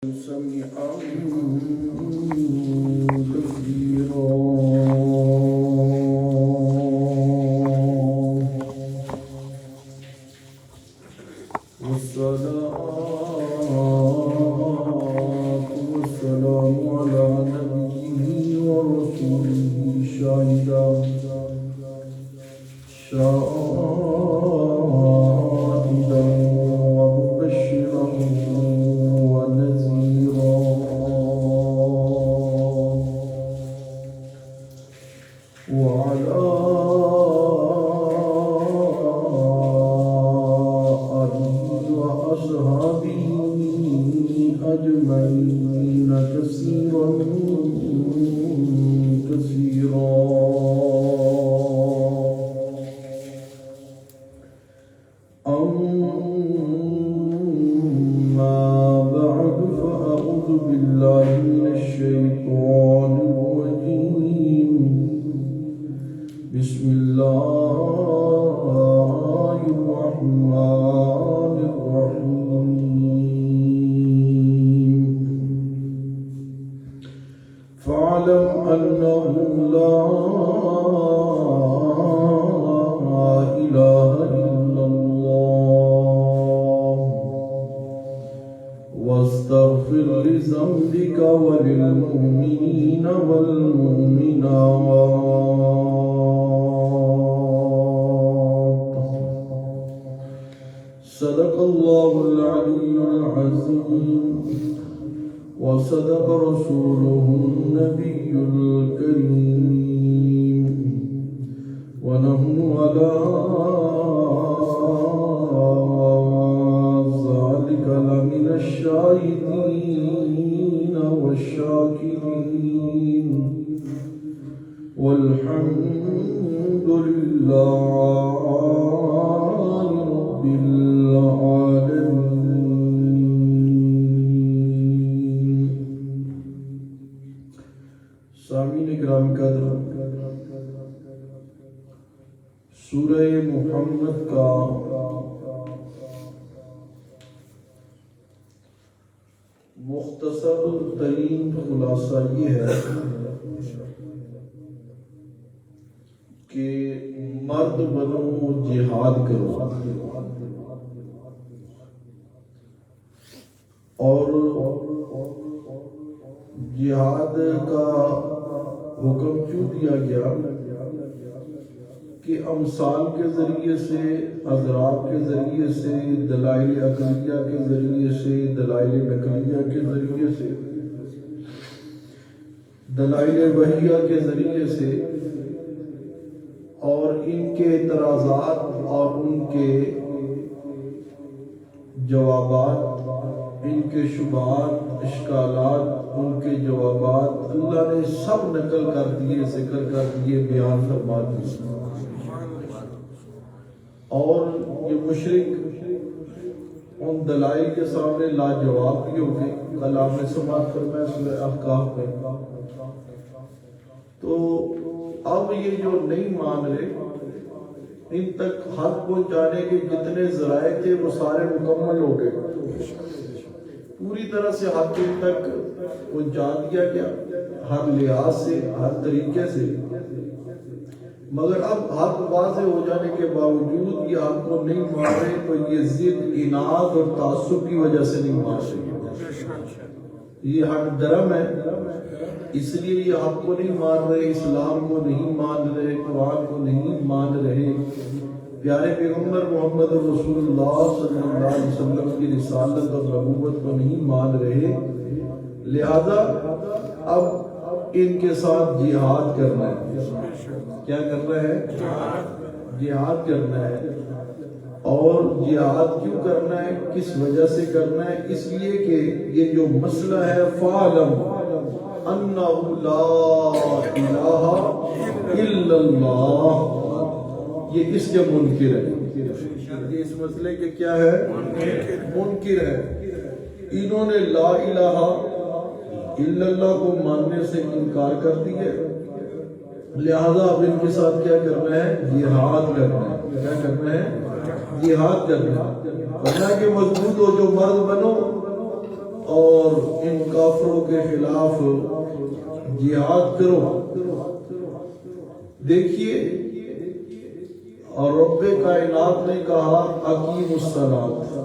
سميعا كثيرا والسلام على نبيه ورسوله شاهدا ومبشرا ونذيرا وعلى آله وأصحابه أجمعين كثيرا كثيرا. أما بعد فأعوذ بالله من الشيطان الرجيم. بسم الله الرحمن الرحيم. فاعلم أنه لا إله إلا الله واستغفر لذنبك وللمؤمنين والمؤمنات. صدق الله العلي العظيم وصدق رسوله النبي الكريم ونحن على ذلك لمن الشاهدين والشاكرين والحمد لله رب العالمين. سامعین اکرام قدر، سورہ محمد کا مختصر ترین خلاصہ یہ ہے کہ مرد بنو جہاد کرو، اور جہاد کا حکم کیوں دیا گیا کہ امثال کے ذریعے سے، اضراب کے ذریعے سے، دلائل عقلیہ کے ذریعے سے، دلائل نقلیہ کے ذریعے سے، دلائل وحیہ کے ذریعے سے، اور ان کے اعتراضات اور ان کے جوابات، ان کے شبہات، اشکالات، ان کے جوابات اللہ نے سب نقل کر دیے، ذکر کر دیے، بیان فرما دیے. اور یہ مشرک ان دلائل کے سامنے لاجواب بھی ہو گئے. کل آپ نے سماعت فرمایا سورہ احقاف میں. تو اب یہ جو نہیں مان رہے، ان تک حق پہنچانے کے جتنے ذرائع تھے وہ سارے مکمل ہو گئے. پوری طرح سے حق ان تک پہنچا دیا گیا، ہر لحاظ سے، ہر طریقے سے. مگر اب حق واضح ہو جانے کے باوجود یہ حق کو نہیں مان رہے، تو یہ ضد، اناد اور تعصب کی وجہ سے نہیں مان رہے. یہ حق درم ہے، اس لیے یہ حق کو نہیں مان رہے، اسلام کو نہیں مان رہے، قرآن کو نہیں مان رہے، پیارے پیغمبر محمد رسول اللہ صلی اللہ علیہ وسلم کی رسالت اور نبوت کو نہیں مان رہے. لہذا اب ان کے ساتھ جہاد کرنا ہے. کیا کرنا ہے؟ جہاد کرنا ہے. اور جہاد کیوں کرنا ہے، کس وجہ سے کرنا ہے؟ اس لیے کہ یہ جو مسئلہ ہے فَعْلَمْ أَنَّهُ لَا إِلَٰهَ إِلَّا اللَّهُ، یہ اس کے منکر ہے. یہ اس مسئلے کے کیا ہے؟ منکر ہے. انہوں نے لا الہ الا اللہ کو ماننے سے انکار کر دیا. لہذا اب ان کے ساتھ کیا کرنا ہے؟ جہاد کرنا ہے. کیا کرنا ہے؟ جہاد کرنا ہے. ورنہ کہ مضبوط ہو جو مرد بنو اور ان کافروں کے خلاف جہاد کرو۔ دیکھیے، اور رب کائنات نے کہا اقیم الصلاۃ،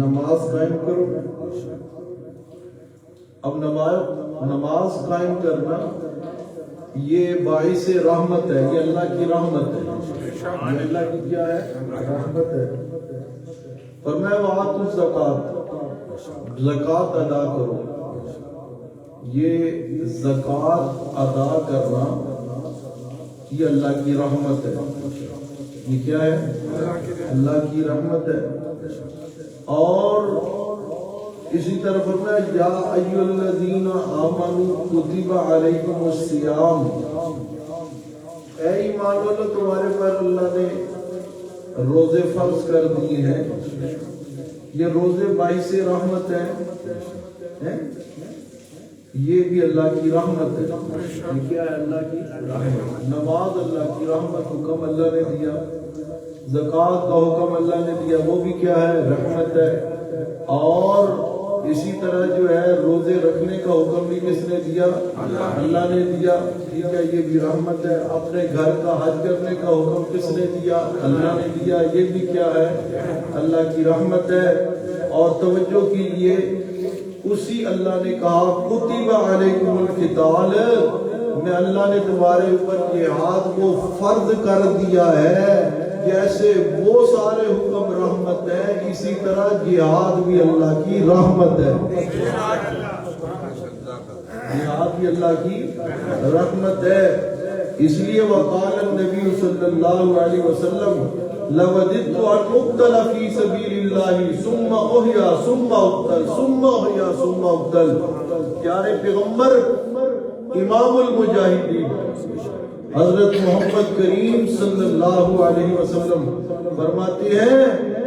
نماز قائم کرو۔ اب نماز قائم کرنا یہ باعث رحمت ہے، یہ اللہ کی رحمت ہے، یہ اللہ کی کیا ہے؟ رحمت ہے۔ فرمایا وآتوا الزکوٰۃ، زکوٰۃ ادا کرو۔ یہ زکوٰۃ ادا کرنا یہ اللہ کی رحمت ہے، یہ کیا ہے؟ اللہ کی رحمت ہے۔ اور اسی طرح فرمایا یا ایھا الذین آمنوا کتب علیکم الصیام، اے ایمان والو تمہارے پر اللہ نے روزے فرض کر دیے ہیں۔ یہ روزے باعث رحمت ہیں، یہ بھی اللہ کی رحمت ہے۔ یہ کیا ہے؟ اللہ کی رحمت۔ نماز اللہ کی رحمت، حکم اللہ نے دیا، زکوٰۃ کا حکم اللہ نے دیا، وہ بھی کیا ہے؟ رحمت ہے۔ اور اسی طرح جو ہے روزے رکھنے کا حکم بھی کس نے دیا؟ اللہ نے دیا، ٹھیک ہے، یہ بھی رحمت ہے۔ اپنے گھر کا حج کرنے کا حکم کس نے دیا؟ اللہ نے دیا، یہ بھی کیا ہے؟ اللہ کی رحمت ہے۔ اور توجہ کیجیے، اسی اللہ نے کہا کتب علیکم القتال، میں اللہ نے تمہارے اوپر جہاد کو فرض کر دیا ہے۔ جیسے وہ سارے حکم رحمت ہے، اسی طرح جہاد بھی اللہ کی رحمت ہے، جہاد بھی اللہ کی رحمت ہے۔ اس لیے وقال النبی صلی اللہ علیہ وسلم لوددت ان اقتل فی سبیل اللہ ثم احیا ثم اقتل ثم احیا ثم اقتل۔ پیارے پیغمبر امام المجاہدین حضرت محمد کریم صلی اللہ علیہ وسلم فرماتے ہیں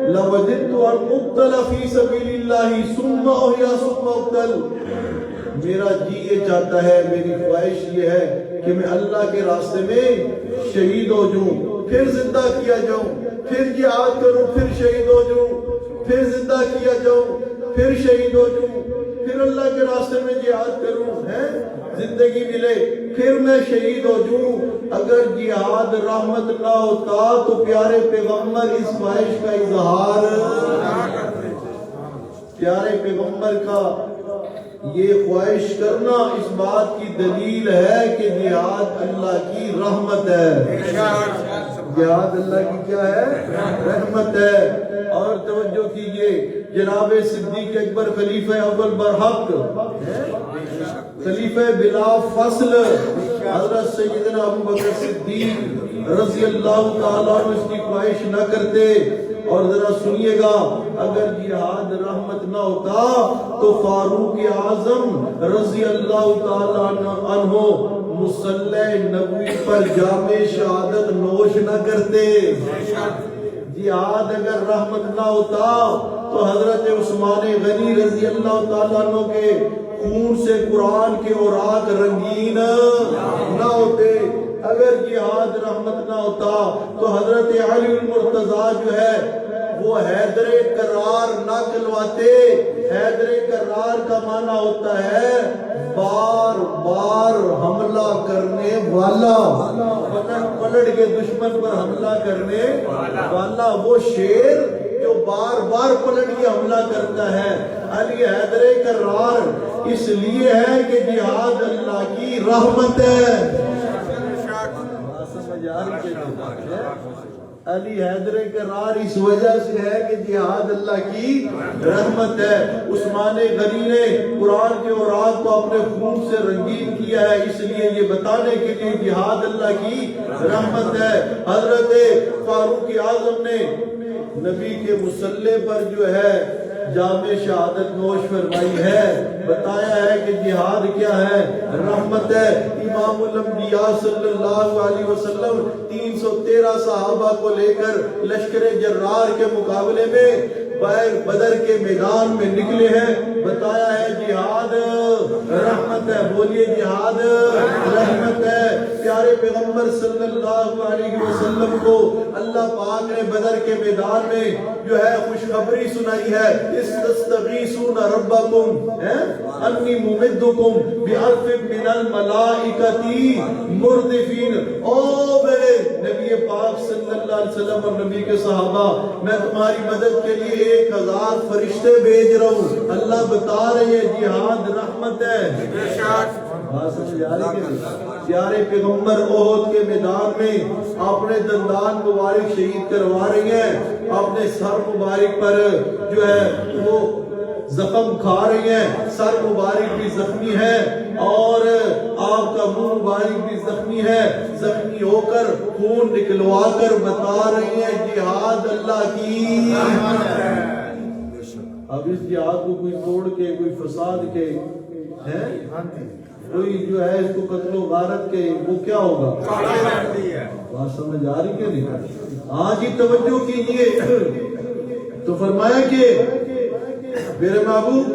لوددت ان اقتل فی سبیل اللہ ثم احیا ثم اقتل، میرا جی یہ چاہتا ہے، میری خواہش یہ ہے کہ میں اللہ کے راستے میں شہید ہو جاؤں، پھر زندہ کیا جاؤں، پھر جہاد کروں، پھر شہید ہو جاؤں، پھر زندہ کیا جاؤں، پھر شہید ہو جاؤں، پھر اللہ کے راستے میں جہاد کروں، ہے زندگی ملے، پھر میں شہید ہو جاؤں۔ اگر جہاد رحمت نہ ہوتا تو پیارے پیغمبر اس خواہش کا اظہار، پیارے پیغمبر کا یہ خواہش کرنا اس بات کی دلیل ہے کہ جہاد اللہ کی رحمت ہے، جہاد اللہ کی کیا ہے؟ رحمت ہے۔ اور توجہ کیجئے، جناب صدیق اکبر خلیفہ اول برحق، خلیفہ بلا فصل حضرت سیدنا ابوبکر صدیق رضی اللہ تعالیٰ عنہ اس کی خواہش نہ کرتے۔ اور ذرا سنیے گا، اگر جہاد رحمت نہ ہوتا تو فاروق اعظم رضی اللہ تعالیٰ عنہ مصلی نبوی پر جام شہادت نوش نہ کرتے۔ جہاد اگر رحمت نہ ہوتا تو حضرت عثمان غنی رضی اللہ تعالیٰ عنہ کے خون سے قرآن کے اوراق رنگین نہ ہوتے۔ اگر جہاد رحمت نہ ہوتا تو حضرت علی المرتضیٰ جو ہے وہ حیدر کرار نہ کلواتے۔ حیدر کرار کا معنی ہوتا ہے بار بار حملہ کرنے والا، پلٹ کے دشمن پر حملہ کرنے والا، وہ شیر جو بار بار پلٹ کے حملہ کرتا ہے۔ علی حیدر کرار اس لیے ہے کہ جہاد اللہ کی رحمت ہے۔ علی حیدر کرار اس وجہ سے ہے کہ جہاد اللہ کی رحمت ہے۔ عثمان غنی نے قرآن کے اوراق کو اپنے خون سے رنگین کیا ہے، اس لیے یہ بتانے کے لیے جہاد اللہ کی رحمت ہے۔ حضرت فاروق اعظم نے نبی کے مصلی پر جو ہے جام شہادت نوش فرمائی ہے، بتایا ہے کہ جہاد کیا ہے؟ رحمت ہے۔ امام الانبیاء صلی اللہ علیہ وسلم 313 صحابہ کو لے کر لشکر جرار کے مقابلے میں بدر کے میدان میں نکلے ہیں، بتایا ہے جہاد رحمت ہے۔ بولیے جہاد رحمت ہے۔ پیارے پیغمبر صلی اللہ علیہ وسلم کو اللہ پاک نے بدر کے میدان میں جو ہے خوشخبری سنائی ہے، استستغیثون ربکم انی ممدکم بألف من الملائکۃ مردفین۔ او میرے نبی پاک صلی اللہ علیہ وسلم اور نبی کے صحابہ، میں تمہاری مدد کے لیے 1000 فرشتے بھیج رہا ہوں۔ اللہ بتا رہے ہیں جہاد رحمت ہے۔ پیارے پیغمبر احد کے میدان میں اپنے دندان مبارک شہید کروا رہی ہیں، اپنے سر مبارک پر جو ہے وہ زخم کھا رہی ہیں، سر مبارک بھی زخمی ہے اور آپ کا منہ مبارک بھی زخمی ہے، زخمی ہو کر خون نکلوا کر بتا رہی ہیں جہاد اللہ کی۔ اب اس جہاد کو کوئی توڑ کے، کوئی فساد کے کوئی جو ہے اس کو قتل و غارت کے، وہ کیا ہوگا؟ بات سمجھ آ رہی کہ نہیں؟ ہاں جی توجہ کیجئے۔ تو فرمایا کہ میرے محبوب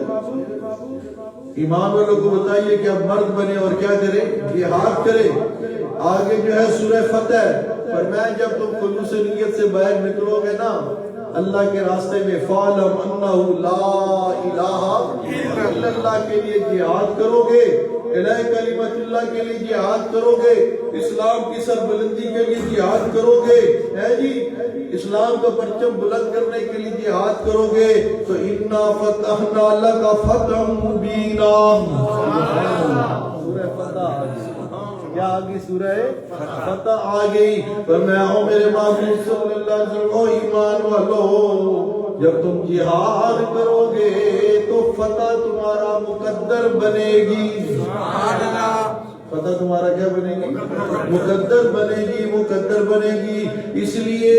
ایمان والوں کو بتائیے کہ اب مرد بنے اور کیا کرے؟ جہاد کرے۔ آگے جو ہے سورہ فتح فرمایا جب تم خلوص نیت سے باہر نکلو گے نا اللہ کے راستے میں، فَعْلَمْ أَنَّهُ لَا إِلَٰهَ إِلَّا اللَّهِ کے لیے جہاد کرو گے، الہ کلمت اللہ کے لیے جہاد کرو گے، اسلام کی سربلندی کے لیے جہاد کرو گے، ہے جی اسلام کا پرچم بلند کرنے کے لیے جہاد کرو گے تو اِنَّا فَتَحْنَا لَكَ فَتْحًا مُبِينًا۔ سورہ فتح کیا آگئی؟ سورہ فتح آگئی۔ فرمایا میرے محبوب صلی اللہ علیہ وسلم، او ایمان والو جب تم جہاد کرو گے تو فتح تمہارا مقدر بنے گی۔ فتح تمہارا کیا بنے گی؟ مقدر بنے گی، مقدر بنے گی۔ اس لیے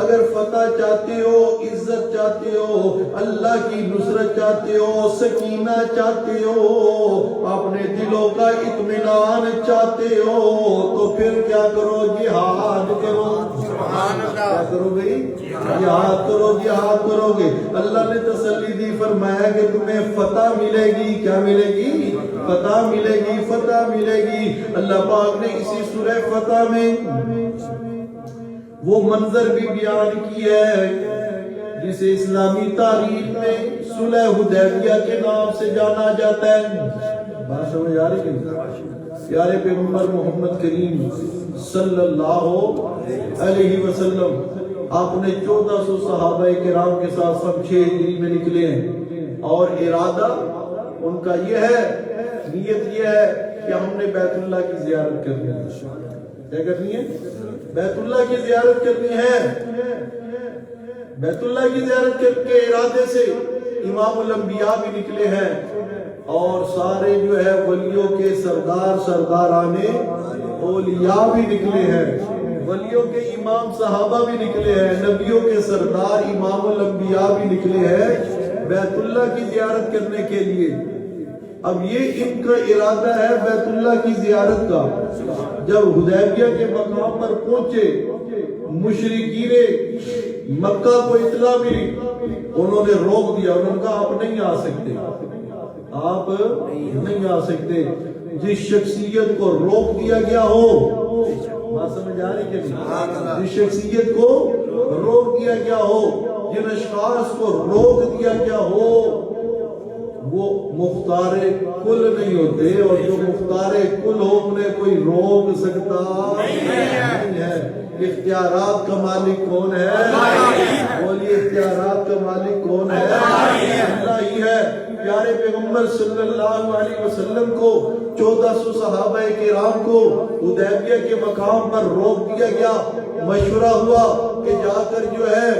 اگر فتح چاہتے ہو، عزت چاہتے ہو، اللہ کی نصرت چاہتے ہو، سکینہ چاہتے ہو، اپنے دلوں کا اطمینان چاہتے ہو تو پھر کیا کرو؟ جہاد کرو۔ کیا کرو بھئی؟ جہاد کرو، جہاد کرو گے۔ اللہ نے تسلی دی، فرمایا کہ تمہیں فتح ملے گی۔ کیا ملے گی؟ فتح ملے گی، فتح ملے گی۔ اللہ پاک نے اسی سورہ فتح میں وہ منظر بھی بیان کیا ہے جسے اسلامی تاریخ میں صلح حدیبیہ کے نام سے جانا جاتا ہے۔ بات سمجھ آ رہی ہے؟ پیارے پیغمبر محمد کریم صلی اللہ علیہ وسلم اپنے 1400 صحابہ کرام کے ساتھ سب 6 ہجری میں نکلے ہیں اور ارادہ ان کا یہ ہے، نیت یہ ہے کہ ہم نے بیت اللہ کی زیارت کرنی ہے۔ کیا کرنی ہے؟ بیت اللہ کی زیارت کرنی ہے۔ بیت اللہ کی زیارت کے ارادے سے امام الانبیاء بھی نکلے ہیں اور سارے جو ہے ولیوں کے سرداران اولیاء بھی نکلے ہیں، ولیوں کے امام صحابہ بھی نکلے ہیں، نبیوں کے سردار امام الانبیاء بھی نکلے ہیں بیت اللہ کی زیارت کرنے کے لیے۔ اب یہ ان کا ارادہ ہے بیت اللہ کی زیارت کا۔ جب حدیبیہ کے مقام پر پہنچے، مشرکین مکہ کو اطلاع ملی، انہوں نے روک دیا، انہوں نے کہا آپ نہیں آ سکتے، آپ نہیں آ سکتے۔ جس شخصیت کو روک دیا گیا ہو، بات سمجھ آ رہی کہ نہیں؟ جس شخصیت کو روک دیا گیا ہو، جن اشخاص کو روک دیا گیا ہو، وہ مختار کل نہیں ہوتے، اور جو مختار کل ہو انہیں کوئی روک سکتا نہیں ہے۔ اختیارات کا مالک کون ہے؟ بولیے اختیارات کا مالک کون ہے؟ اللہ ہی ہے۔ پیارے پیغمبر صلی اللہ علیہ وسلم کو 1400 صحابہ کرام کو حدیبیہ کے مقام پر روک دیا گیا۔ مشورہ ہوا کہ جا کر جو ہے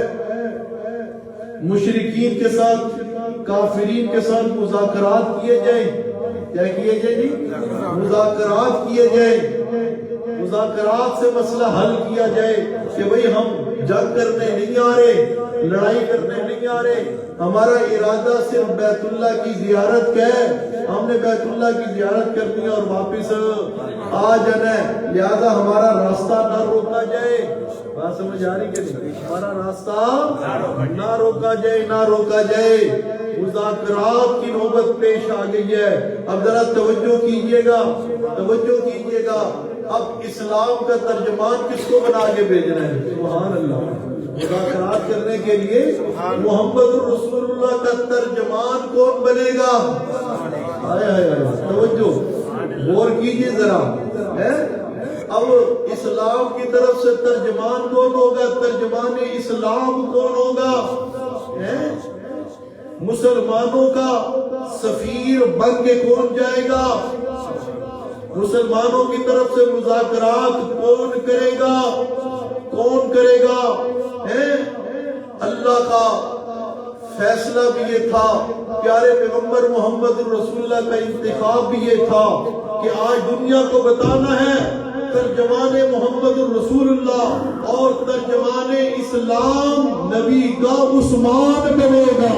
مشرکین کے ساتھ، کافرین کے ساتھ مذاکرات کیے جائیں۔ کیا کیے جائیں جی؟ مذاکرات کیے جائیں، مذاکرات سے مسئلہ حل کیا جائے کہ بھئی ہم جنگ کرنے نہیں آ رہے، لڑائی کرنے نہیں آ رہے، ہمارا ارادہ صرف بیت اللہ کی زیارت کا ہے، ہم نے بیت اللہ کی زیارت کرنی ہے اور واپس آ جانا ہے، لہذا ہمارا راستہ نہ روکا جائے۔ بات سمجھ آ رہی کہ نہیں؟ ہمارا راستہ نہ روکا جائے، نہ روکا جائے۔ مذاکرات کی نوبت پیش آ گئی ہے۔ اب ذرا توجہ کیجئے گا، توجہ کیجئے گا۔ اب اسلام کا ترجمان کس کو بنا کے بھیجنا ہے؟ سبحان اللہ. مذاکرات کرنے کے لیے محمد رسول اللہ کا ترجمان کون بنے گا؟ توجہ غور کیجیے ذرا. اب اسلام کی طرف سے ترجمان کون ہوگا؟ ترجمان اسلام کون ہوگا؟ مسلمانوں کا سفیر بن کے کون جائے گا؟ مسلمانوں کی طرف سے مذاکرات کون کرے گا؟ کون کرے گا؟ اللہ کا فیصلہ بھی یہ تھا، پیارے پیغمبر محمد رسول اللہ کا انتخاب بھی یہ تھا کہ آج دنیا کو بتانا ہے ترجمان محمد رسول اللہ اور ترجمان اسلام نبی کا عثمان بنے گا.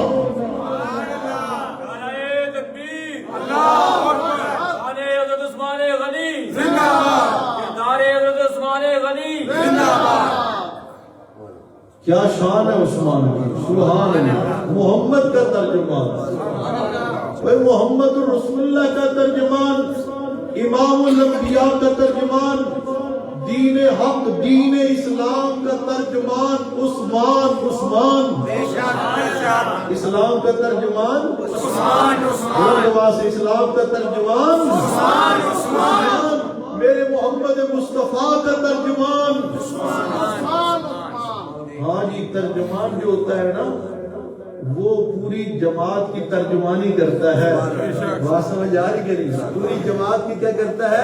کیا شان ہے عثمان کی، سبحان اللہ. محمد کا ترجمان، محمد رسول اللہ کا ترجمان، امام الانبیاء کا ترجمان، دین حق دین اسلام کا ترجمان عثمان. اسلام کا ترجمان اسلام کا ترجمان میرے محمد مصطفیٰ کا ترجمان. ہاں جی، ترجمان جو ہوتا ہے نا وہ پوری جماعت کی ترجمانی کرتا ہے. بات سمجھ آ رہی کہ نہیں؟ پوری جماعت کی کیا کرتا ہے؟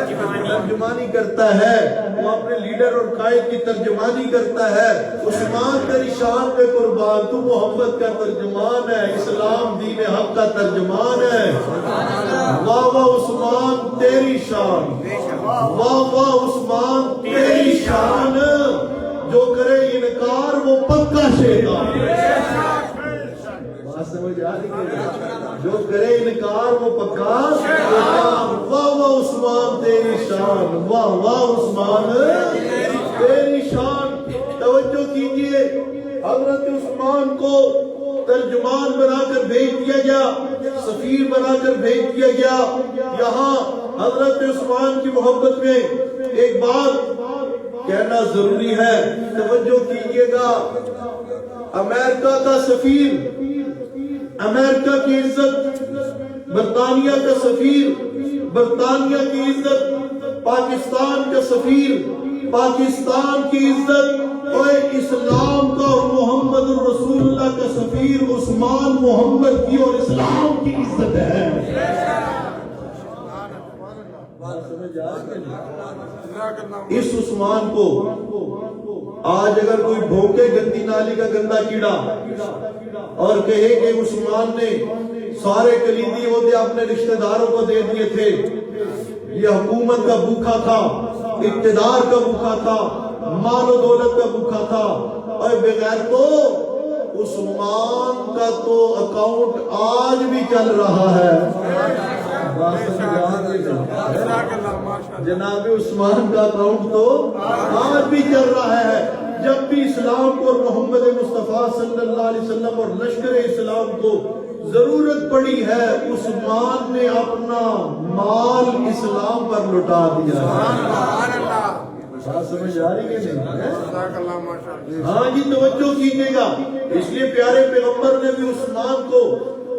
ترجمانی کرتا ہے. وہ اپنے لیڈر اور قائد کی ترجمانی کرتا ہے. عثمان تیری شان پہ قربان، تو محمد کا ترجمان ہے، اسلام دین حق کا ترجمان ہے. واہ واہ عثمان تیری شان، واہ واہ عثمان تیری شان. جو کرے انکار وہ پکا شیطان. بات سمجھ آ رہی ہے؟ جو کرے انکار وہ پکا شیطان. واہ واہ عثمان تیری شان، واہ واہ عثمان تیری شان. توجہ کیجئے، حضرت عثمان کو ترجمان بنا کر بھیج دیا گیا، سفیر بنا کر بھیج دیا گیا. یہاں حضرت عثمان کی محبت میں ایک بات کہنا ضروری ہے، توجہ کیجئے گا. امریکہ کا سفیر، امریکہ کی عزت، برطانیہ کا سفیر، برطانیہ کی عزت، پاکستان کا سفیر، پاکستان کی عزت، اور اسلام کا اور محمد رسول اللہ کا سفیر عثمان محمد کی اور اسلام کی عزت ہے. اس عثمان کو آج اگر کوئی بھونکے گندی نالی کا گندا کیڑا اور کہے کہ عثمان نے سارے کلیدی عہدے اپنے رشتہ داروں کو دے دیے تھے، یہ حکومت کا بھوکا تھا، اقتدار کا بھوکا تھا، مال و دولت کا بھوکا تھا، اور بغیر تو عثمان کا تو اکاؤنٹ آج بھی چل رہا ہے. جناب عثمان کا اکاؤنٹ تو آج بھی چل رہا ہے. جب بھی اسلام کو اور محمد مصطفیٰ صلی اللہ علیہ وسلم اور لشکر اسلام کو ضرورت پڑی ہے، عثمان نے اپنا مال اسلام پر لٹا دیا ہے. سمجھ آ رہی ہے؟ ہاں جی، توجہ کیجیے گا. اس لیے پیارے پیغمبر نے بھی عثمان کو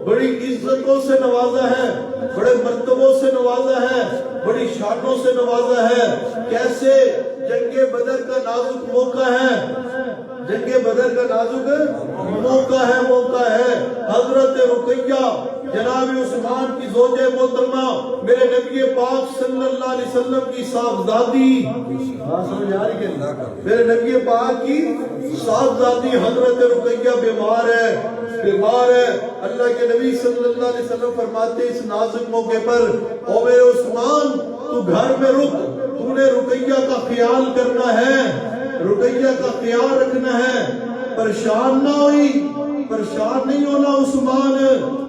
بڑی عزتوں سے نوازا ہے، بڑے مرتبوں سے نوازا ہے، بڑی شانوں سے نوازا ہے. کیسے؟ جنگ بدر کا نازک موقع ہے، جنگ بدر کا نازک موقع ہے. حضرت رقیہ جناب عثمان کی زوجہ محترمہ، میرے نبی پاک صلی اللہ علیہ وسلم کی صاحبزادی، سمجھ آ رہی ہے؟ میرے نبی پاک کی صاحبزادی حضرت رقیہ بیمار ہے. اللہ کے نبی صلی اللہ علیہ وسلم فرماتے اس نازک موقع پر، او میرے عثمان تو گھر میں رک، تو نے رقیہ کا خیال کرنا ہے، رقیہ کا خیال رکھنا ہے. پریشان نہ ہوئی، پریشان نہیں ہونا عثمان،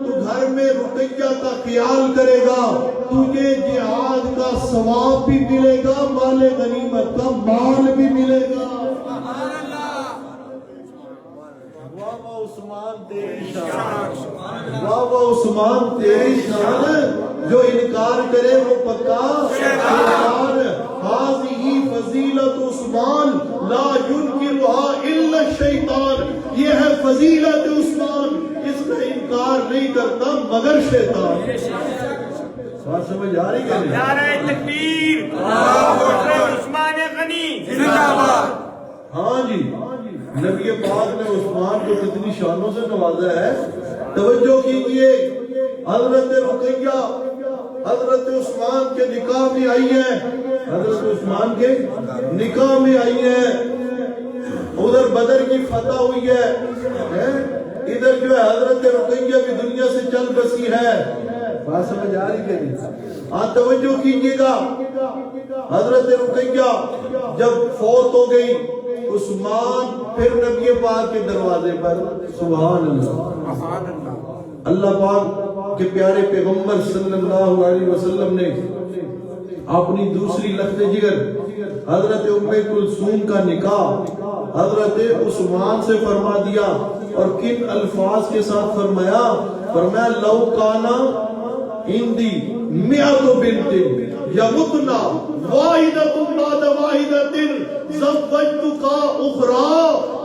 تو گھر میں رقیہ کا خیال کرے گا، تجھے جہاد کا ثواب بھی ملے گا، مال غنیمت کا مال بھی ملے گا. واہ عثمان تیری شان، واہ عثمان تیری شان. جو انکار کرے وہ پکا شیطان. حاضی الشیطان، یہ ہے فضیلت عثمان، اس کا انکار نہیں کرتا مگر شیطان۔ بات سمجھ آ رہی ہے؟ نعرہ تکبیر، عثمان غنی زندہ باد۔ ہاں جی، نبی پاک نے عثمان کو کتنی شانوں سے نوازا ہے، توجہ کیجئے۔ حضرت رقیہ حضرت عثمان کے نکاح میں آئی ہے، حضرت عثمان کے نکاح میں آئی ہے، ادھر بدر کی فتح ہوئی ہے، ادھر جو ہے حضرت رقیہ بھی دنیا سے چل بسی ہے۔ بات سمجھ آ رہی کہ نہیں؟ آپ توجہ کیجئے گا، حضرت رقیہ جب فوت ہو گئی، عثمان پھر نبی پاک کے دروازے پر، سبحان اللہ، اللہ پاک کے پیارے پیغمبر صلی اللہ علیہ وسلم نے اپنی دوسری لخت جگر حضرت ام کلثوم کا نکاح حضرت عثمان سے فرما دیا، اور کن الفاظ کے ساتھ فرمایا؟ فرمایا لو کانا اندی مئات بنت یمتنا واحدۃ بعد واحدۃ زوجتک اخری۔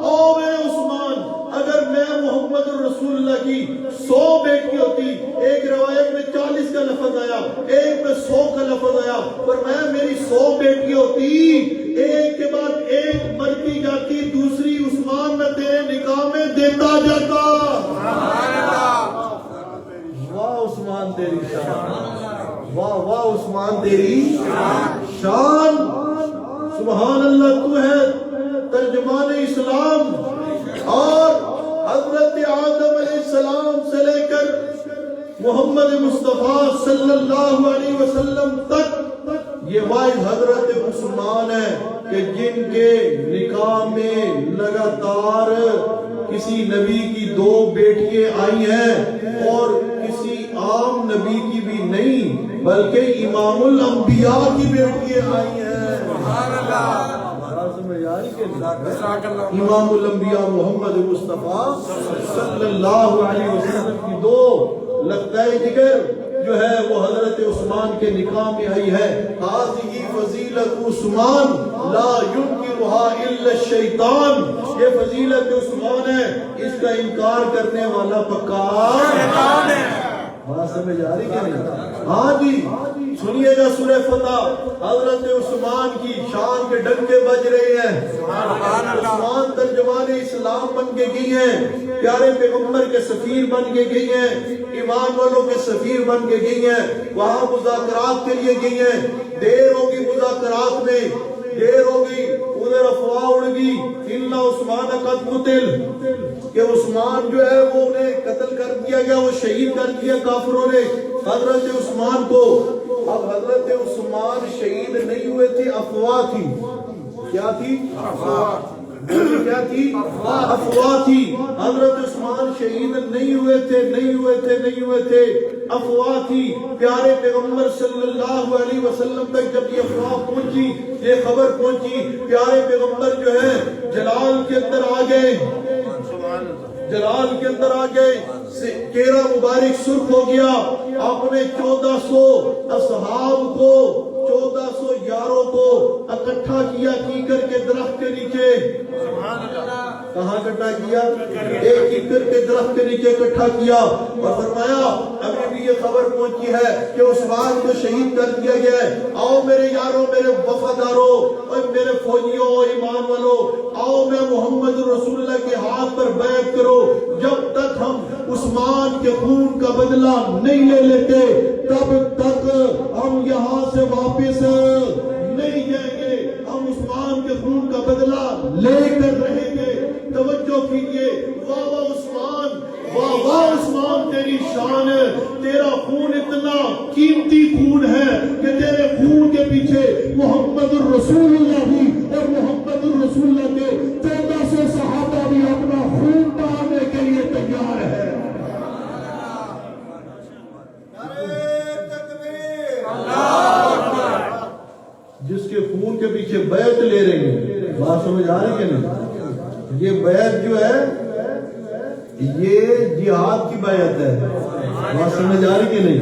او اے عثمان، اگر میں محمد رسول اللہ کی 100 بیٹی ہوتی، ایک روایت میں 40 کا لفظ آیا، ایک میں 100 کا لفظ آیا، فرمایا میری 100 بیٹی ہوتی، ایک کے بعد ایک مرتی جاتی، دوسری عثمان میں تیرے نکاح میں دیتا جاتا۔ واہ عثمان تیری شان، واہ واہ عثمان تیری شان، سبحان اللہ، تو ہے ترجمان اسلام، اور حضرت آدم علیہ السلام سے لے کر محمد مصطفیٰ صلی اللہ علیہ وسلم تک یہ واحد حضرت عثمان ہے کہ جن کے نکاح میں لگاتار کسی نبی کی 2 بیٹیاں آئی ہیں، اور کسی عام نبی کی بھی نہیں بلکہ امام الانبیاء کی بیٹیاں آئی ہیں۔ امام الانبیاء محمد مصطفیٰ صلی اللہ علیہ وسلم کی 2 لقطۂ جگر جو ہے وہ حضرت عثمان کے نکاح میں آئی ہے۔ ہذہ فضیلت عثمان لا ينکرها الا الشیطان، یہ فضیلت عثمان ہے، اس کا انکار کرنے والا پکا شیطان ہے۔ بات سمجھ آ رہی کہ نہیں؟ ہاں جی، سنیے گا سورہ فتح، حضرت عثمان کی شان کے ڈنکے بج رہے ہیں۔ عثمان ترجمان اسلام بن کے گئی ہیں، پیارے پیغمبر کے سفیر بن کے گئی ہیں، ایمان والوں کے سفیر بن کے گئی ہیں، وہاں مذاکرات کے لیے گئی ہیں، دیر ہوگی مذاکرات میں، دیر ہوگی، ادھر افواہ اڑ گئی ان عثمان قد قتل، کہ عثمان جو ہے وہ انہیں قتل کر دیا گیا، وہ شہید کر دیا کافروں نے حضرت عثمان کو۔ اب حضرت عثمان شہید نہیں ہوئے تھے، افواہ تھی۔ کیا تھی؟ کیا تھی؟ افواہ تھی۔ حضرت عثمان شہید نہیں ہوئے تھے، افواہ تھی۔ پیارے پیغمبر صلی اللہ علیہ وسلم تک جب یہ افواہ پہنچی، یہ خبر پہنچی، پیارے پیغمبر جو ہے جلال کے اندر آ گئے، چہرہ مبارک سرخ ہو گیا، اپنے 1400 اصحاب کو، 1400 یاروں کو اکٹھا کیا کیکر کے درخت کے نیچے۔ کہاں اکٹھا کیا؟ ایک کیکر کے درخت کے نیچے اکٹھا کیا، اور فرمایا ابھی بھی یہ خبر پہنچی ہے کہ عثمان کو شہید کر دیا گیا ہے، آؤ میرے یاروں، میرے وفاداروں، اور میرے فوجیوں، ایمان والوں، آؤ میں محمد رسول اللہ کے ہاتھ پر بیعت کرو، جب تک ہم عثمان کے خون کا بدلہ نہیں لے لیتے تب تک ہم یہاں سے واپس نہیں جائیں گے، ہم عثمان کے خون کا بدلہ لے کر رہیں گے۔ توجہ کیجئے، واہ واہ عثمان، واہ واہ عثمان تیری شان ہے، تیرا خون اتنا قیمتی خون ہے کہ تیرے خون کے پیچھے محمد الرسول اللہ بھی، اور محمد الرسول اللہ کے 1400 صحابہ بھی اپنا خون بہانے کے لیے تیار ہے۔ جس کے خون کے پیچھے بیعت لے رہے ہیں، بات سمجھ آ رہی کہ نہیں؟ یہ بیعت جو ہے یہ جہاد کی بیعت ہے، بات سمجھ آ رہی کہ نہیں؟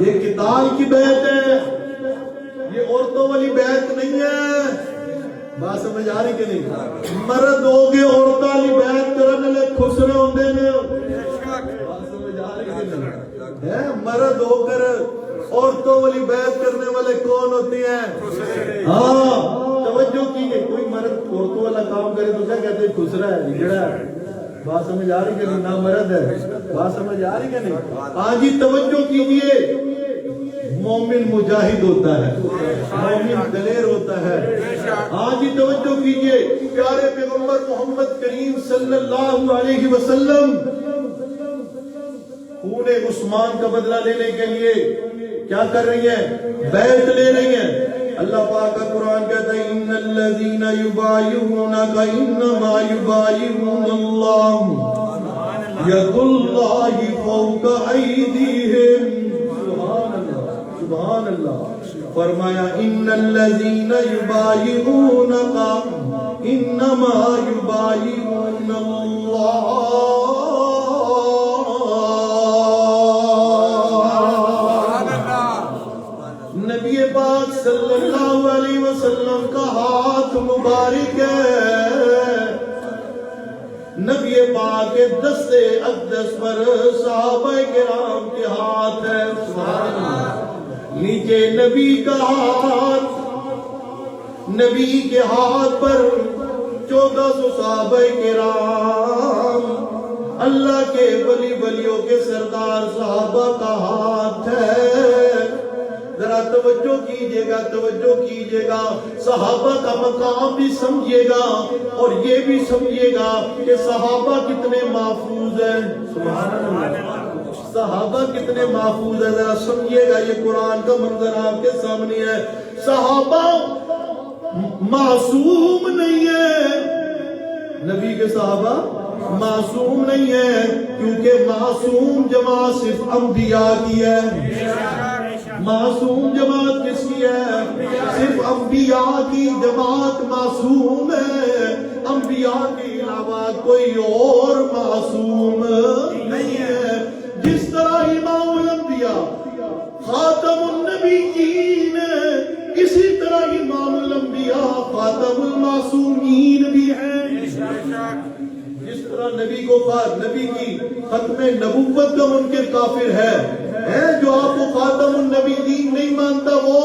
یہ قتال کی بیعت ہے، یہ عورتوں والی بیعت نہیں ہے، بات سمجھ آ رہی کہ نہیں؟ مرد ہو کے عورتاں والی بیعت کرنے لے خسرے ہوندے نے. بات سمجھ آ رہی کہ نہیں؟ مرد ہو کر عورتوں والی بیعت کرنے والے کون ہوتے ہیں؟ ہاں توجہ کیجئے. کوئی مرد عورتوں والا کام کرے تو کیا کہتے ہیں؟ خسرا ہے, بگڑا ہے. بات سمجھ آ رہی کہ نہیں؟ نا مرد ہے. بات سمجھ آ رہی کہ نہیں؟ ہاں جی توجہ کیجئے. مومن مجاہد ہوتا ہے, مومن دلیر ہوتا ہے. ہاں جی توجہ کیجئے. پیارے پیغمبر محمد کریم صلی اللہ علیہ وسلم خون عثمان کا بدلہ لینے کے لیے کیا کر رہی ہیں؟ بیعت لے رہی ہیں. اللہ پاک کا قرآن کہتا ہے ان الذین یبایعونک انما یبایعون اللہ ید اللہ فوق ایدیہم. سبحان اللہ. فرمایا ان الذین یبایعونک انما یبایعون اللہ. نبی پاک صلی اللہ علیہ وسلم کا ہاتھ مبارک ہے. نبی پاک کے دست اقدس پر صحابہ کرام کے ہاتھ ہے. سبحان اللہ. نیچے نبی کا ہاتھ, نبی کے ہاتھ پر 1400 صحابہ کرام, اللہ کے ولی ولیوں کے سردار صحابہ کا ہاتھ ہے. ذرا توجہ کیجئے گا, توجہ کیجئے گا. صحابہ کا مقام بھی سمجھیے گا اور یہ بھی سمجھیے گا کہ صحابہ کتنے محفوظ ہیں. سبحان اللہ. صحابہ کتنے محفوظ ہیں, ذرا سمجھیے گا. یہ قرآن کا منظر آپ کے سامنے ہے. صحابہ معصوم نہیں ہے. نبی کے صحابہ معصوم نہیں ہے, کیونکہ معصوم جماعت صرف انبیاء کی ہے. معصوم جماعت کس کی ہے؟ صرف انبیاء کی جماعت معصوم ہے. انبیاء کے علاوہ کوئی اور معصوم نہیں ہے. جس طرح امام الانبیاء خاتم النبیین ہے, اسی طرح امام الانبیاء خاتم المعصومین بھی ہیں. جس طرح نبی کی ختم نبوت کا منکر کافر ہے, جو آپ کو خاتم النبیین نہیں مانتا وہ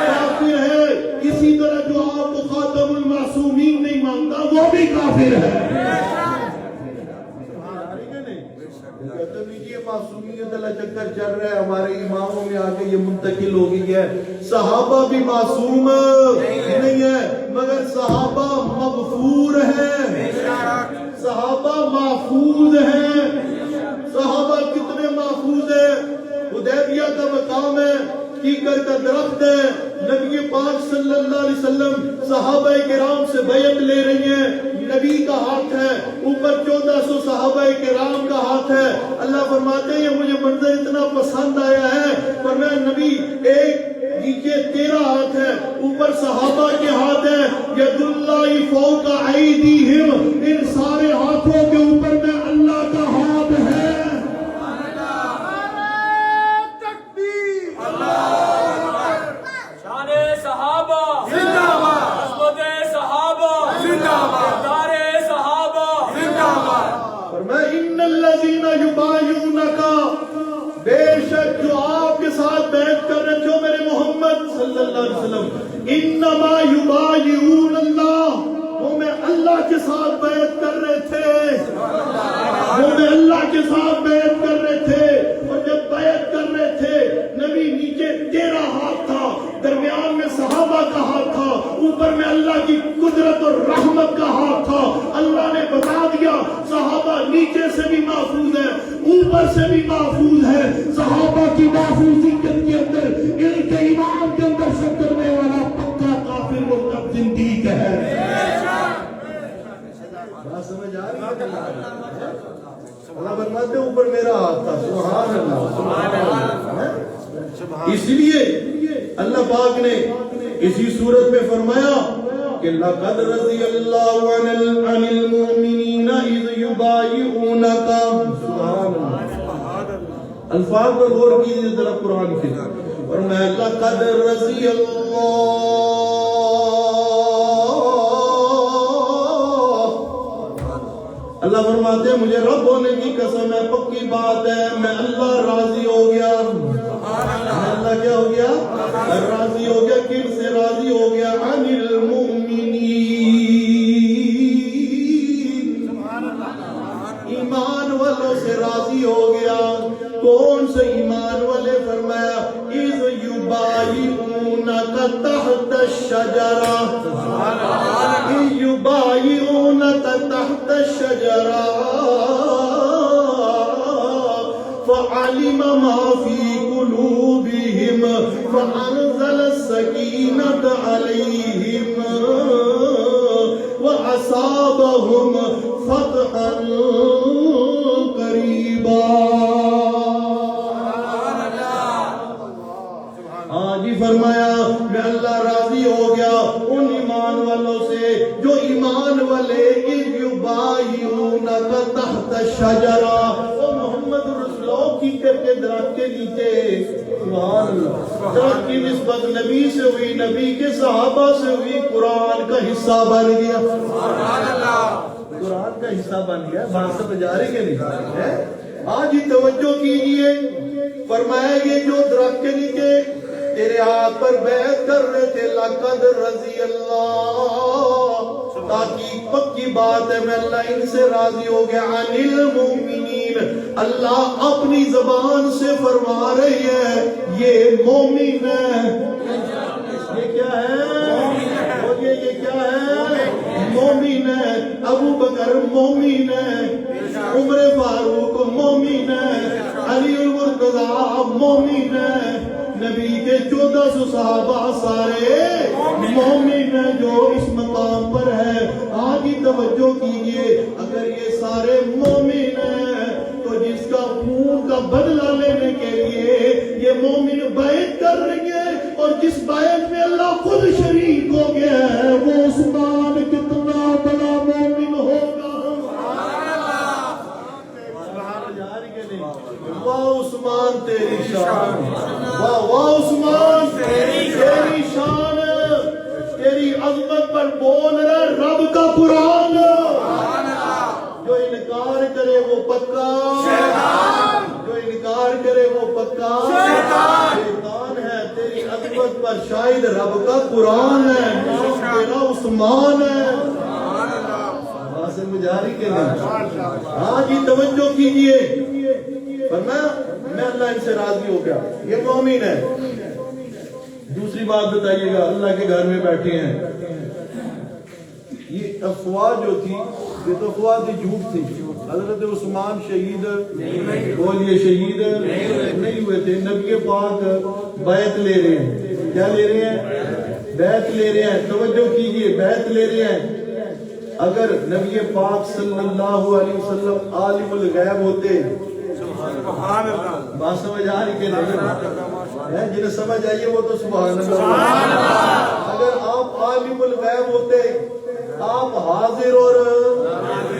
کافر ہے, اسی طرح جو آپ کو خاتم المعصومین نہیں مانتا وہ بھی کافر ہے. یہ معصومیت اللہ چکر چل رہا ہے ہمارے اماموں میں آگے یہ منتقل ہو گئی ہے. صحابہ بھی معصوم نہیں ہے, مگر صحابہ مغفور ہیں, صحابہ محفوظ ہیں. صحابہ کتنے محفوظ ہیں؟ حدیبیہ کا مقام ہے, کیکر کا درخت ہے. نبی پاک صلی اللہ علیہ وسلم صحابہ کرام سے بیعت لے رہی ہیں. نبی کا ہاتھ ہے, اوپر 1400 صحابہ کرام کا ہاتھ ہے. اللہ فرماتے ہیں یہ مجھے منظر اتنا پسند آیا ہے, فرمایا نبی ایک نیچے تیرا ہاتھ ہے, اوپر صحابہ کے ہاتھ ہے. ید اللہ فوق ایدیہم, ان سارے ہاتھوں کے اوپر میں اللہ کا ہاتھ ہے. بے شک جو آپ کے ساتھ بیعت کر رہے تھے میرے محمد صلی اللہ علیہ وسلم, انما یبایعون اللہ, وہ میں اللہ کے ساتھ بیعت کر رہے تھے, وہ میں اللہ کے ساتھ بیعت کر رہے تھے. اور جب بیعت کر رہے تھے نبی نیچے تیرا ہاتھ تھا, درمیان میں صحابہ کا ہاتھ تھا, اوپر میں اللہ کی قدرت اور رحمت کا ہاتھ تھا. اللہ نے بتا دیا صحابہ نیچے سے بھی محفوظ ہے, اوپر سے بھی محفوظ ہے. صحابہ کی محفوظیت کے اندر ان کے ایمان کے اندر شک کرنے والا پکا کافر مرتد زندیق ہے. بات سمجھ آ رہی ہے؟ اللہ فرماتے ہیں اوپر میرا ہاتھ تھا. سبحان اللہ, سبحان اللہ. اس لیے اللہ پاک نے اسی صورت میں فرمایا کہ لَقَدْ رَضِيَ اللَّهُ عَنِ الْمُؤْمِنِينَ إِذْ يُبَايِعُونَكَ. سبحان اللہ. الفاظ پر غور کیجئے ذرا قرآن کے, اور میں لَقَدْ رَضِيَ اللَّهُ اللہ فرماتے ہیں مجھے رب ہونے کی قسم ہے، پکی بات ہے، میں اللہ راضی ہو گیا۔ اللہ کیا ہو گیا؟ راضی ہو گیا۔ کن سے راضی ہو گیا؟ عن المؤمنین، ایمان والوں سے راضی ہو گیا۔ کون سے ایمان والے؟ فرمایا اذ یبایعونک تحت الشجرہ، اذ یبایعونک تحت الشجرہ فعلم ما فی قلوبہم فانزل السکینۃ علیہم وَأَصَابَهُمْ فَتْحًا قَرِيبًا۔ جی فرمایا میں اللہ راضی ہو گیا ان ایمان والوں سے جو ایمان والے اذ یبایعونک تحت الشجرہ، وہ محمد رسول اللہ کی کر کے درخت کے نیچے، سبحان اللہ، درخت کی نسبت نبی سے ہوئی، نبی کے صحابہ سے ہوئی، قرآن کا حصہ بن گیا۔ قرآن کا حصہ بن گیا۔ بات سمجھ آ رہی کہ نہیں؟ آج ہی توجہ کیجئے، فرمایا یہ جو درخت کے نیچے تیرے ہاتھ پر بیعت کر رہے تھے، لقد رضی اللہ، تاکہ پکی بات ہے میں اللہ ان سے راضی ہو گیا۔ عن المؤمنین، اللہ اپنی زبان سے فرما رہی ہے یہ مومن ہے۔ یہ کیا ہے؟ بولیے یہ کیا ہے؟ مومن ہے۔ ابو بکر مومن ہے، عمر فاروق مومن ہے، علی المرتضی مومن ہے، نبی کے 1400 صحابہ سارے مومن ہیں جو اس مقام پر ہے۔ آگے توجہ کیجئے، اگر یہ سارے مومن ہیں تو جس کا خون کا بدلہ لینے کے لیے یہ مومن بیعت کر رہی ہے، اور جس بیعت میں اللہ خود شریک ہو گیا ہے، وہ عثمان کتنا بڑا مومن ہوگا۔ واہ عثمان تیری شان، واہ واہ عثمان تیری شان، تیری عظمت پر بول رہا رب کا قرآن۔ جو انکار کرے وہ پکا شیطان، جو انکار کرے وہ پکا شیطان ہے۔ تیری عظمت پر شاید رب کا قرآن ہے، تیرا عثمان ہے۔ سمجھ آ رہی کہ نہیں؟ ہاں جی توجہ کیجئے، فرمایا میں اللہ ان سے راضی ہو گیا، یہ مومن ہے۔ دوسری بات بتائیے گا، اللہ کے گھر میں بیٹھے ہیں، یہ افواہ جو تھی یہ تو افواہ تھی، جھوٹ تھی۔ حضرت عثمان شہید بولیے شہید نہیں ہوئے تھے، نبی پاک بیعت لے رہے ہیں۔ کیا لے رہے ہیں؟ بیعت لے رہے ہیں۔ توجہ کیجئے، بیعت لے رہے ہیں۔ اگر نبی پاک صلی اللہ علیہ وسلم عالم الغیب ہوتے، بات سمجھ آ رہی کہ نہیں؟ جنہیں سمجھ آئیے وہ تو سبحان اللہ۔ اگر آپ عالم الغیب ہوتے، آپ حاضر اور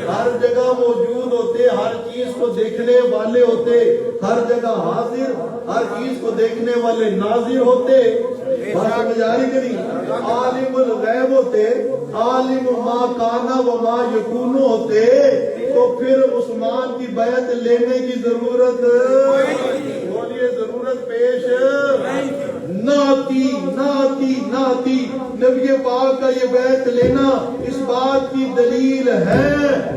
ہر جگہ موجود ہوتے، ہر چیز کو دیکھنے والے ہوتے، ہر جگہ حاضر، ہر چیز کو دیکھنے والے ناظر ہوتے، بات سمجھ آ رہی کہ نہیں؟ عالم الغیب ہوتے، عالم ما کانا و ما یکون ہوتے، تو پھر عثمان کی بیعت لینے کی ضرورت بولیے ضرورت پیش نہ آتی۔ نبی پاک کا یہ بیعت لینا اس بات کی دلیل ہے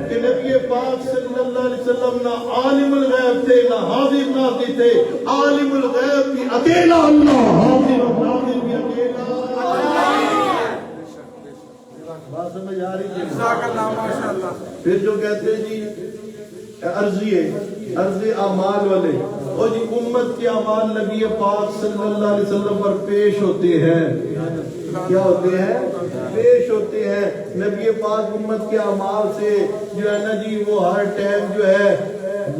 کہ نبی پاک صلی اللہ علیہ وسلم نہ عالم الغیب تھے، نہ حاضر ناظر تھے۔ عالم الغیب بھی اکیلا اللہ، حاضر و ناظر بھی اکیلا اللہ۔ بات سمجھ آ رہی ہے؟ پھر جو کہتے ہیں جی عرضی اعمال والے، اور جی امت کے اعمال نبی پاک صلی اللہ علیہ وسلم پر پیش ہوتے ہیں۔ کیا ہوتے ہیں؟ پیش ہوتے ہیں۔ نبی پاک امت کے اعمال سے جو ہے نا جی وہ ہر ٹائم جو ہے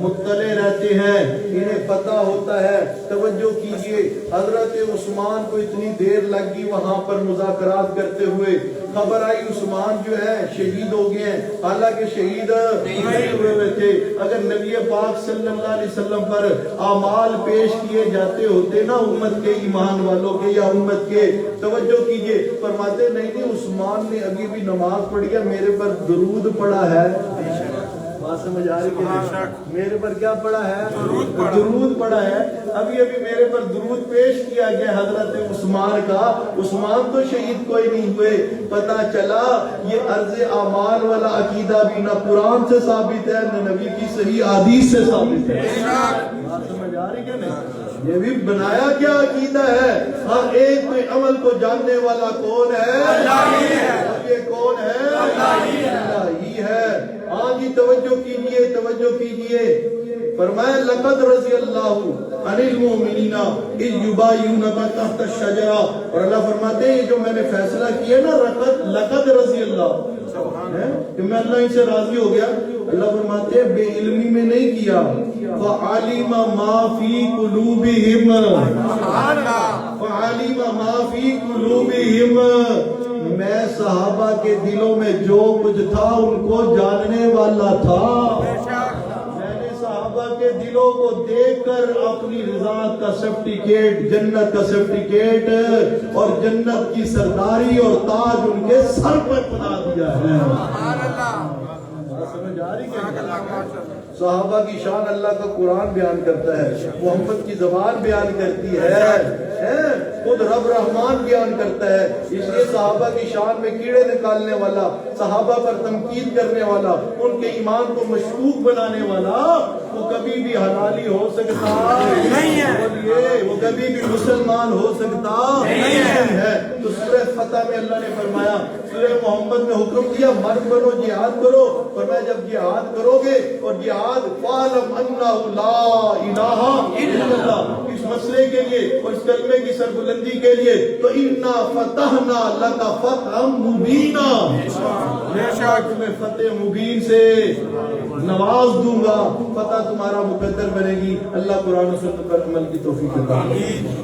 مطلع رہتے ہیں، انہیں پتہ ہوتا ہے۔ توجہ کیجئے، حضرت عثمان کو اتنی دیر لگ گئی وہاں پر مذاکرات کرتے ہوئے، خبر آئی عثمان جو ہے شہید ہو گئے ہیں، حالانکہ شہید نہیں ہوئے تھے۔ اگر نبی پاک صلی اللہ علیہ وسلم پر اعمال پیش کیے جاتے ہوتے نا امت کے ایمان والوں کے یا امت کے، توجہ کیجئے، فرماتے نہیں عثمان نے ابھی بھی نماز پڑھی ہے، میرے پر درود پڑھا ہے۔ بات سمجھ آ رہی ہے؟ میرے پر کیا پڑا ہے؟ درود پڑا ہے. ابھی میرے پر درود پیش کیا گیا حضرت عثمان کا. عثمان تو شہید کوئی نہیں ہوئے. پتہ چلا یہ عرض اعمال والا عقیدہ بھی نہ قرآن سے ثابت ہے نہ نبی کی صحیح حدیث سے ثابت ہے. بات سمجھ آ رہی ہے نہیں؟ یہ بھی بنایا کیا عقیدہ ہے؟ ہر ایک عمل کو جاننے والا کون ہے؟ اللہ ہی ہے. یہ کون ہے؟ اللہ ہی ہے. ہاں جی توجہ کیجئے توجہ کیجئے. فرمایا لقد رضی اللہ عن المؤمنین اذ یبایعونک تحت الشجرہ. اور اللہ فرماتے ہیں جو میں نے فیصلہ کیا نا لقد رضی اللہ کہ میں اللہ ان سے راضی ہو گیا. اللہ فرماتے ہیں بے علمی میں نہیں کیا. فعلم ما فی قلوبہم فعلم ما فی قلوبہم. میں صحابہ کے دلوں میں جو کچھ تھا ان کو جاننے والا تھا. میں نے صحابہ کے دلوں کو دیکھ کر اپنی رضا کا سرٹیفکیٹ جنت کا سرٹیفکیٹ اور جنت کی سرداری اور تاج ان کے سر پر بنا دیا ہے. سمجھ آ رہی ہے؟ صحابہ کی شان اللہ کا قرآن بیان کرتا ہے. محمد کی زبان بیان کرتی ہے. خود رب رحمان بیان کرتا ہے. اس لیے صحابہ کی شان میں کیڑے نکالنے والا, صحابہ پر تنقید کرنے والا, ان کے ایمان کو مشکوک بنانے والا وہ کبھی بھی حلالی ہو سکتا نہیں ہے. وہ کبھی بھی مسلمان ہو سکتا نہیں ہے. تو سورہ فتح میں اللہ نے فرمایا, سورہ محمد میں حکم دیا مرد بنو جہاد کرو. فرمایا جب جہاد کرو گے اور جہاد فَعْلَمْ أَنَّهُ لَا إِلَٰهَ إِلَّا اللَّهُ اس مسئلے کے لیے اور اس کلمے کی سربلندی کے لیے تو اِنَّا فَتَحْنَا لَكَ فَتْحًا مُبِينًا بے شک تمہیں فتح مبین سے نواز دوں گا. فتح تمہارا مقدر بنے گی. اللہ قرآن و سنت پر عمل کی توفیق عطا فرمائے.